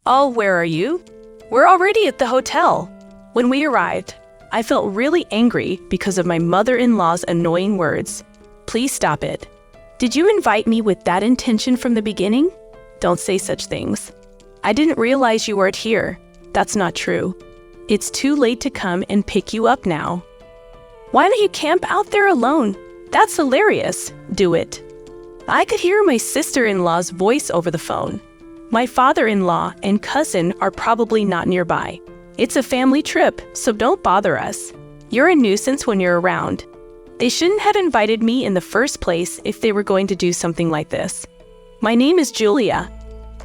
Oh, where are you? We're already at the hotel. When we arrived, I felt really angry because of my mother-in-law's annoying words. Please stop it. Did you invite me with that intention from the beginning? Don't say such things. I didn't realize you weren't here. That's not true. It's too late to come and pick you up now. Why don't you camp out there alone? That's hilarious. Do it. I could hear my sister-in-law's voice over the phone. My father-in-law and cousin are probably not nearby. It's a family trip, so don't bother us. You're a nuisance when you're around. They shouldn't have invited me in the first place if they were going to do something like this. My name is Julia,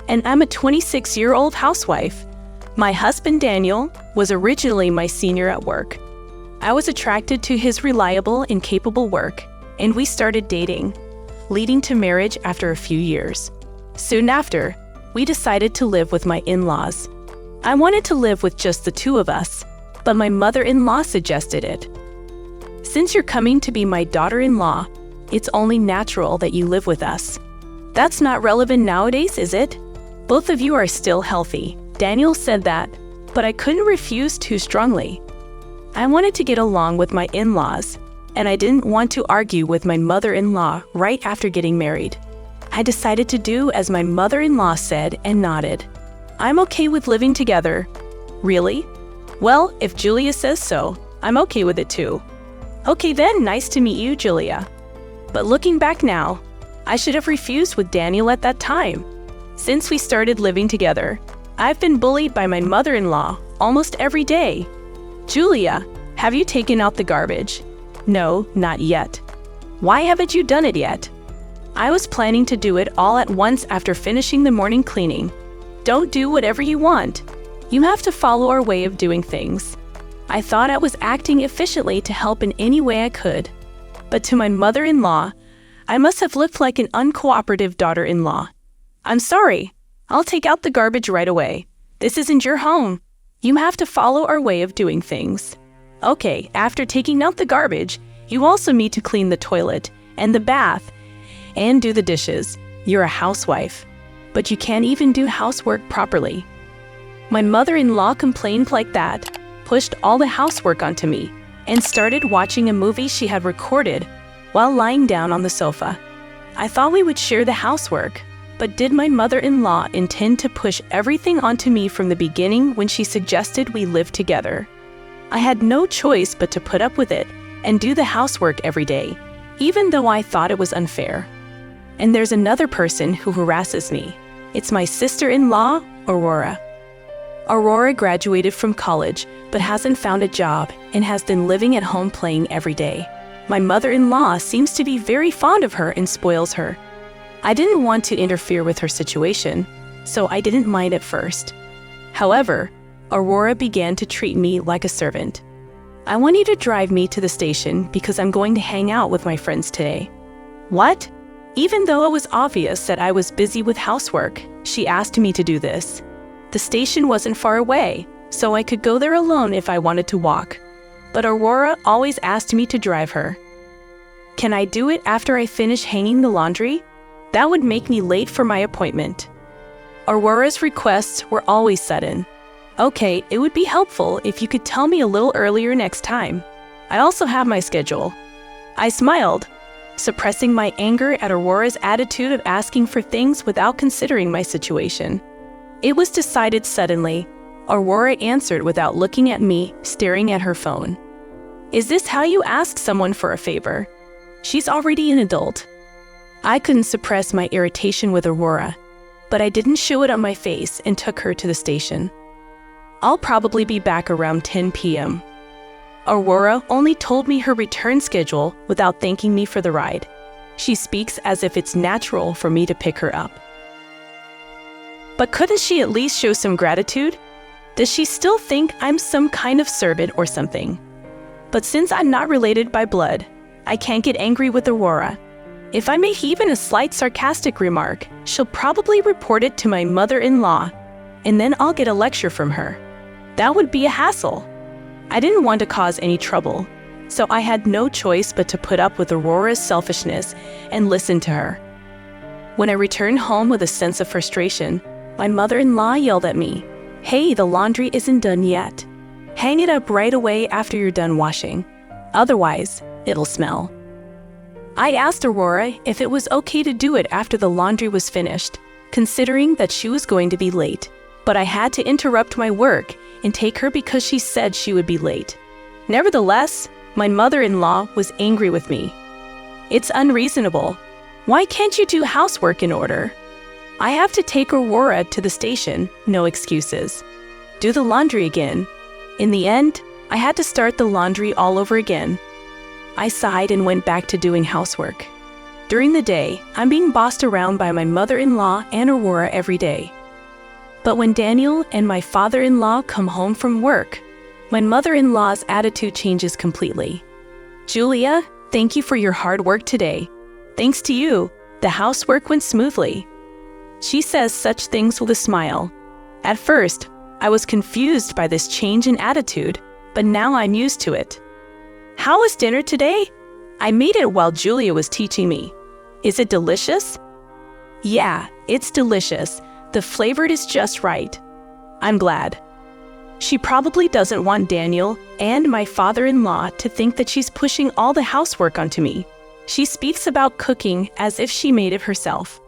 and I'm a 26-year-old housewife. My husband Daniel was originally my senior at work. I was attracted to his reliable and capable work, and we started dating, leading to marriage after a few years. Soon after, we decided to live with my in-laws. I wanted to live with just the two of us, but my mother-in-law suggested it. Since you're coming to be my daughter-in-law, it's only natural that you live with us. That's not relevant nowadays, is it? Both of you are still healthy. Daniel said that, but I couldn't refuse too strongly. I wanted to get along with my in-laws, and I didn't want to argue with my mother-in-law right after getting married. I decided to do as my mother-in-law said and nodded. I'm okay with living together. Really? Well, if Julia says so, I'm okay with it too. Okay then, nice to meet you, Julia. But looking back now, I should have refused with Daniel at that time. Since we started living together, I've been bullied by my mother-in-law almost every day. Julia, have you taken out the garbage? No, not yet. Why haven't you done it yet? I was planning to do it all at once after finishing the morning cleaning. Don't do whatever you want. You have to follow our way of doing things. I thought I was acting efficiently to help in any way I could. But to my mother-in-law, I must have looked like an uncooperative daughter-in-law. I'm sorry. I'll take out the garbage right away. This isn't your home. You have to follow our way of doing things. Okay, after taking out the garbage, you also need to clean the toilet and the bath and do the dishes. You're a housewife, but you can't even do housework properly. My mother-in-law complained like that, pushed all the housework onto me, and started watching a movie she had recorded while lying down on the sofa. I thought we would share the housework, but did my mother-in-law intend to push everything onto me from the beginning when she suggested we live together? I had no choice but to put up with it and do the housework every day, even though I thought it was unfair. And there's another person who harasses me. It's my sister-in-law, Aurora. Aurora graduated from college but hasn't found a job and has been living at home playing every day. My mother-in-law seems to be very fond of her and spoils her. I didn't want to interfere with her situation, so I didn't mind at first. However, Aurora began to treat me like a servant. I want you to drive me to the station because I'm going to hang out with my friends today. What? Even though it was obvious that I was busy with housework, she asked me to do this. The station wasn't far away, so I could go there alone if I wanted to walk. But Aurora always asked me to drive her. Can I do it after I finish hanging the laundry? That would make me late for my appointment. Aurora's requests were always sudden. Okay, it would be helpful if you could tell me a little earlier next time. I also have my schedule. I smiled, suppressing my anger at Aurora's attitude of asking for things without considering my situation. It was decided suddenly. Aurora answered without looking at me, staring at her phone. Is this how you ask someone for a favor? She's already an adult. I couldn't suppress my irritation with Aurora, but I didn't show it on my face and took her to the station. I'll probably be back around 10 p.m. Aurora only told me her return schedule without thanking me for the ride. She speaks as if it's natural for me to pick her up. But couldn't she at least show some gratitude? Does she still think I'm some kind of servant or something? But since I'm not related by blood, I can't get angry with Aurora. If I make even a slight sarcastic remark, she'll probably report it to my mother-in-law, and then I'll get a lecture from her. That would be a hassle. I didn't want to cause any trouble, so I had no choice but to put up with Aurora's selfishness and listen to her. When I returned home with a sense of frustration, my mother-in-law yelled at me, "Hey, the laundry isn't done yet. Hang it up right away after you're done washing. Otherwise, it'll smell." I asked Aurora if it was okay to do it after the laundry was finished, considering that she was going to be late, but I had to interrupt my work and take her because she said she would be late. Nevertheless, my mother-in-law was angry with me. "It's unreasonable. Why can't you do housework in order?" "I have to take Aurora to the station, no excuses. Do the laundry again." In the end, I had to start the laundry all over again. I sighed and went back to doing housework. During the day, I'm being bossed around by my mother-in-law and Aurora every day. But when Daniel and my father-in-law come home from work, my mother-in-law's attitude changes completely. "Julia, thank you for your hard work today. Thanks to you, the housework went smoothly." She says such things with a smile. At first, I was confused by this change in attitude, but now I'm used to it. "How was dinner today?" "I made it while Julia was teaching me." "Is it delicious?" "Yeah, it's delicious. The flavor is just right." "I'm glad." She probably doesn't want Daniel and my father-in-law to think that she's pushing all the housework onto me. She speaks about cooking as if she made it herself.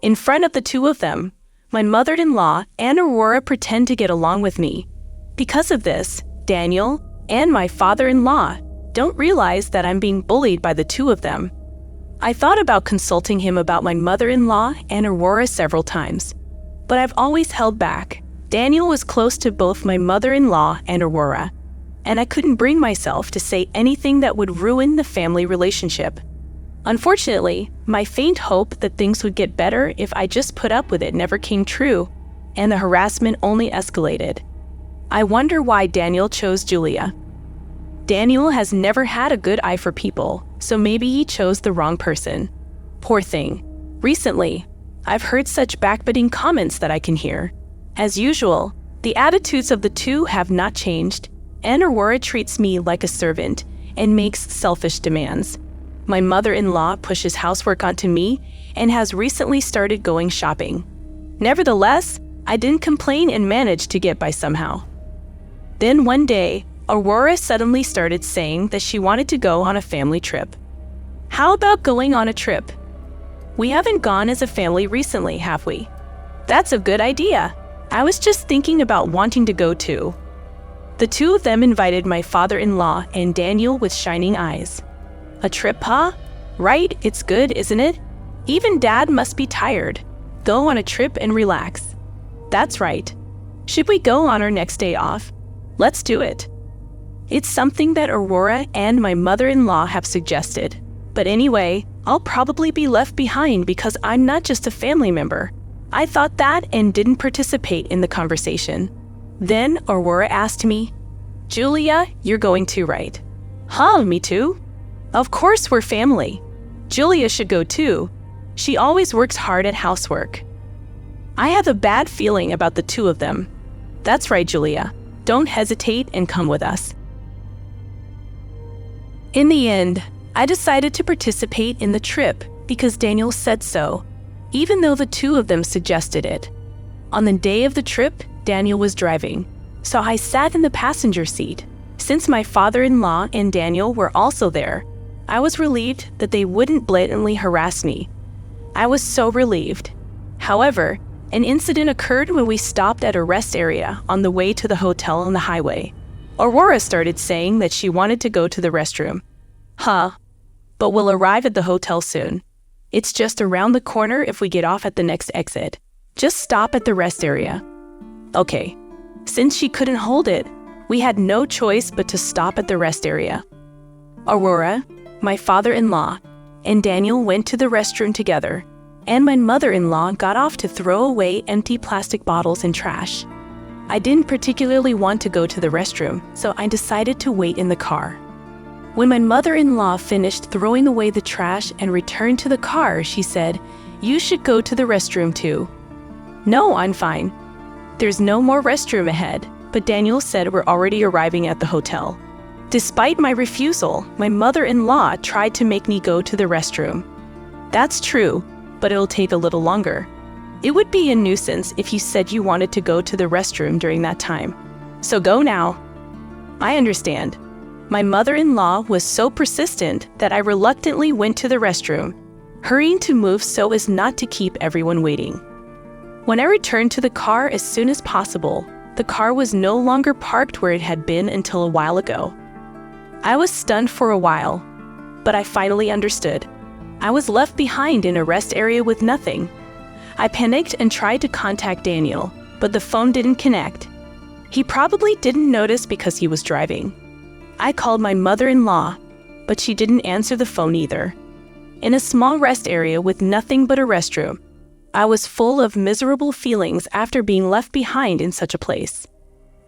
In front of the two of them, my mother-in-law and Aurora pretend to get along with me. Because of this, Daniel and my father-in-law don't realize that I'm being bullied by the two of them. I thought about consulting him about my mother-in-law and Aurora several times, but I've always held back. Daniel was close to both my mother-in-law and Aurora, and I couldn't bring myself to say anything that would ruin the family relationship. Unfortunately, my faint hope that things would get better if I just put up with it never came true, and the harassment only escalated. I wonder why Daniel chose Julia. Daniel has never had a good eye for people, so maybe he chose the wrong person. Poor thing. Recently, I've heard such backbiting comments that I can hear. As usual, the attitudes of the two have not changed, and Aurora treats me like a servant and makes selfish demands. My mother-in-law pushes housework onto me and has recently started going shopping. Nevertheless, I didn't complain and managed to get by somehow. Then one day, Aurora suddenly started saying that she wanted to go on a family trip. "How about going on a trip? We haven't gone as a family recently, have we?" "That's a good idea. I was just thinking about wanting to go too." The two of them invited my father-in-law and Daniel with shining eyes. "A trip, huh? Right, it's good, isn't it? Even Dad must be tired. Go on a trip and relax." "That's right. Should we go on our next day off? Let's do it." It's something that Aurora and my mother-in-law have suggested. But anyway, I'll probably be left behind because I'm not just a family member. I thought that and didn't participate in the conversation. Then Aurora asked me, "Julia, you're going too, right?" "Huh, me too? Of course we're family. Julia should go too. She always works hard at housework." I have a bad feeling about the two of them. "That's right, Julia. Don't hesitate and come with us." In the end, I decided to participate in the trip because Daniel said so, even though the two of them suggested it. On the day of the trip, Daniel was driving, so I sat in the passenger seat. Since my father-in-law and Daniel were also there, I was relieved that they wouldn't blatantly harass me. I was so relieved. However, an incident occurred when we stopped at a rest area on the way to the hotel on the highway. Aurora started saying that she wanted to go to the restroom. "Huh, but we'll arrive at the hotel soon. It's just around the corner if we get off at the next exit. Just stop at the rest area." Okay. Since she couldn't hold it, we had no choice but to stop at the rest area. Aurora, my father-in-law, and Daniel went to the restroom together, and my mother-in-law got off to throw away empty plastic bottles and trash. I didn't particularly want to go to the restroom, so I decided to wait in the car. When my mother-in-law finished throwing away the trash and returned to the car, she said, "You should go to the restroom too." "No, I'm fine. There's no more restroom ahead," but Daniel said we're already arriving at the hotel. Despite my refusal, my mother-in-law tried to make me go to the restroom. "That's true, but it'll take a little longer. It would be a nuisance if you said you wanted to go to the restroom during that time. So go now. I understand. My mother-in-law was so persistent that I reluctantly went to the restroom, hurrying to move so as not to keep everyone waiting. When I returned to the car as soon as possible, the car was no longer parked where it had been until a while ago. I was stunned for a while, but I finally understood. I was left behind in a rest area with nothing. I panicked and tried to contact Daniel, but the phone didn't connect. He probably didn't notice because he was driving. I called my mother-in-law, but she didn't answer the phone either. In a small rest area with nothing but a restroom, I was full of miserable feelings after being left behind in such a place.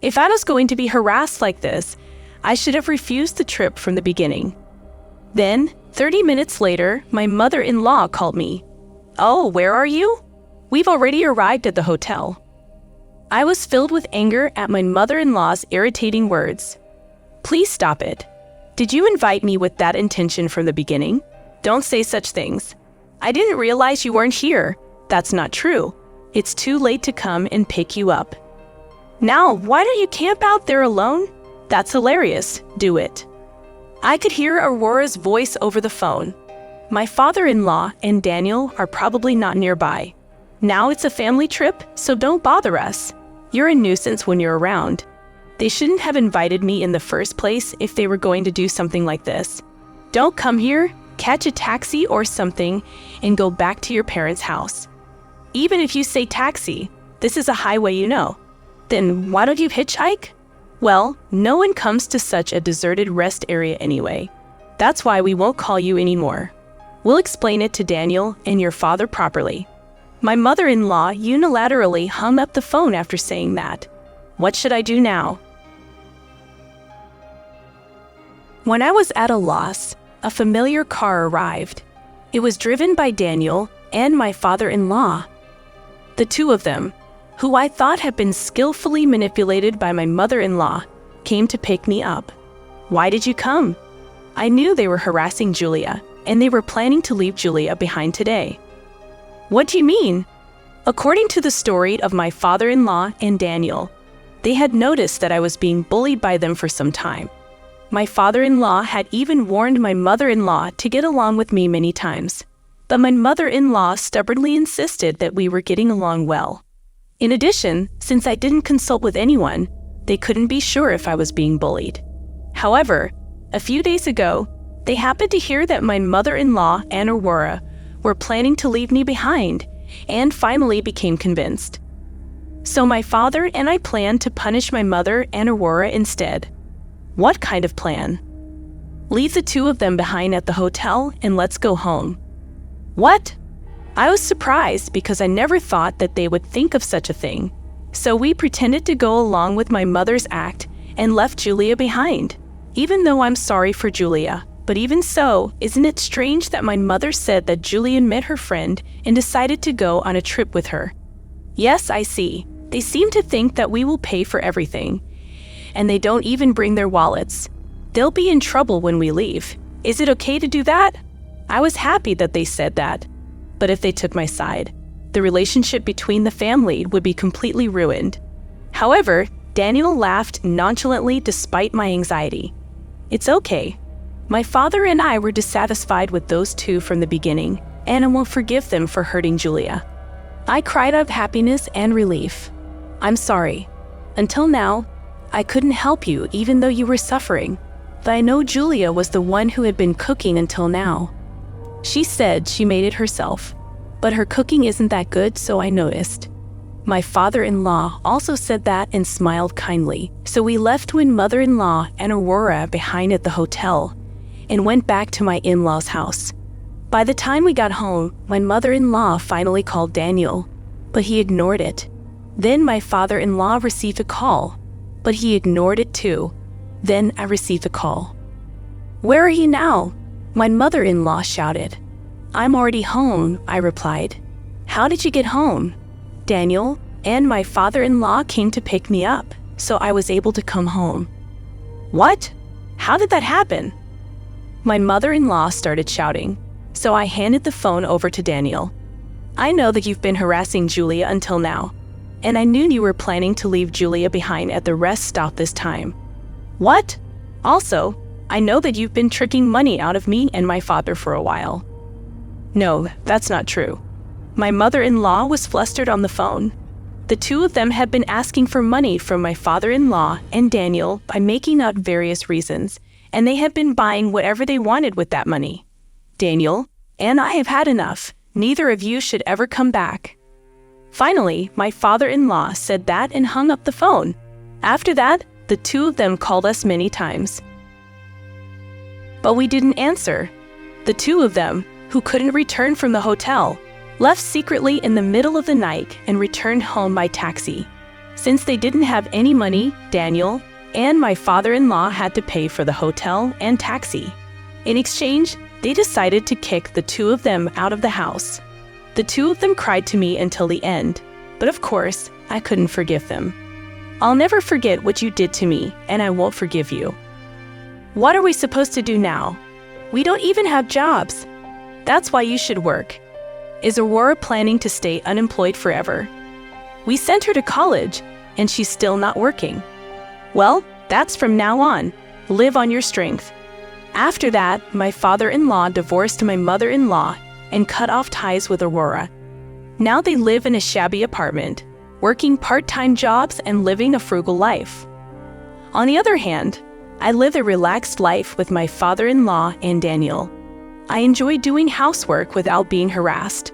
If I was going to be harassed like this, I should have refused the trip from the beginning. Then, 30 minutes later, my mother-in-law called me. "Oh, where are you? We've already arrived at the hotel." I was filled with anger at my mother-in-law's irritating words. "Please stop it. Did you invite me with that intention from the beginning? Don't say such things. I didn't realize you weren't here. That's not true. It's too late to come and pick you up. Now, why don't you camp out there alone? That's hilarious. Do it." I could hear Aurora's voice over the phone. My father-in-law and Daniel are probably not nearby. Now it's a family trip, so don't bother us. You're a nuisance when you're around. They shouldn't have invited me in the first place if they were going to do something like this. Don't come here, catch a taxi or something, and go back to your parents' house. Even if you say taxi, this is a highway, you know. Then why don't you hitchhike? Well, no one comes to such a deserted rest area anyway. That's why we won't call you anymore. We'll explain it to Daniel and your father properly. My mother-in-law unilaterally hung up the phone after saying that. What should I do now? When I was at a loss, a familiar car arrived. It was driven by Daniel and my father-in-law. The two of them, who I thought had been skillfully manipulated by my mother-in-law, came to pick me up. Why did you come? I knew they were harassing Julia, and they were planning to leave Julia behind today. What do you mean? According to the story of my father-in-law and Daniel, they had noticed that I was being bullied by them for some time. My father-in-law had even warned my mother-in-law to get along with me many times, but my mother-in-law stubbornly insisted that we were getting along well. In addition, since I didn't consult with anyone, they couldn't be sure if I was being bullied. However, a few days ago, they happened to hear that my mother-in-law and Aurora were planning to leave me behind, and finally became convinced. So my father and I planned to punish my mother and Aurora instead. What kind of plan? Leave the two of them behind at the hotel and let's go home. What? I was surprised because I never thought that they would think of such a thing. So we pretended to go along with my mother's act and left Julia behind. Even though I'm sorry for Julia, but even so, isn't it strange that my mother said that Julian met her friend and decided to go on a trip with her? Yes, I see. They seem to think that we will pay for everything. And they don't even bring their wallets. They'll be in trouble when we leave. Is it okay to do that? I was happy that they said that. But if they took my side, the relationship between the family would be completely ruined. However, Daniel laughed nonchalantly despite my anxiety. It's okay. My father and I were dissatisfied with those two from the beginning, and I won't forgive them for hurting Julia. I cried out of happiness and relief. I'm sorry. Until now, I couldn't help you even though you were suffering. But I know Julia was the one who had been cooking until now. She said she made it herself, but her cooking isn't that good, so I noticed. My father-in-law also said that and smiled kindly, so we left my mother-in-law and Aurora behind at the hotel and went back to my in-laws' house. By the time we got home, my mother-in-law finally called Daniel, but he ignored it. Then my father-in-law received a call, but he ignored it too. Then I received a call. Where are you now? My mother-in-law shouted. I'm already home, I replied. How did you get home? Daniel and my father-in-law came to pick me up, so I was able to come home. What? How did that happen? My mother-in-law started shouting, so I handed the phone over to Daniel. I know that you've been harassing Julia until now, and I knew you were planning to leave Julia behind at the rest stop this time. What? Also, I know that you've been tricking money out of me and my father for a while. No, that's not true. My mother-in-law was flustered on the phone. The two of them had been asking for money from my father-in-law and Daniel by making out various reasons, and they had been buying whatever they wanted with that money. Daniel and I have had enough. Neither of you should ever come back. Finally, my father-in-law said that and hung up the phone. After that, the two of them called us many times. But we didn't answer. The two of them, who couldn't return from the hotel, left secretly in the middle of the night and returned home by taxi. Since they didn't have any money, Daniel and my father-in-law had to pay for the hotel and taxi. In exchange, they decided to kick the two of them out of the house. The two of them cried to me until the end, but of course, I couldn't forgive them. I'll never forget what you did to me, and I won't forgive you. What are we supposed to do now? We don't even have jobs. That's why you should work. Is Aurora planning to stay unemployed forever? We sent her to college, and she's still not working. Well, that's from now on. Live on your strength. After that, my father-in-law divorced my mother-in-law and cut off ties with Aurora. Now they live in a shabby apartment, working part-time jobs and living a frugal life. On the other hand, I live a relaxed life with my father-in-law and Daniel. I enjoy doing housework without being harassed.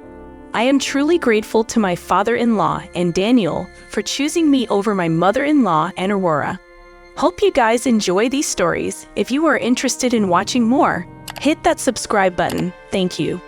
I am truly grateful to my father-in-law and Daniel for choosing me over my mother-in-law and Aurora. Hope you guys enjoy these stories. If you are interested in watching more, hit that subscribe button. Thank you.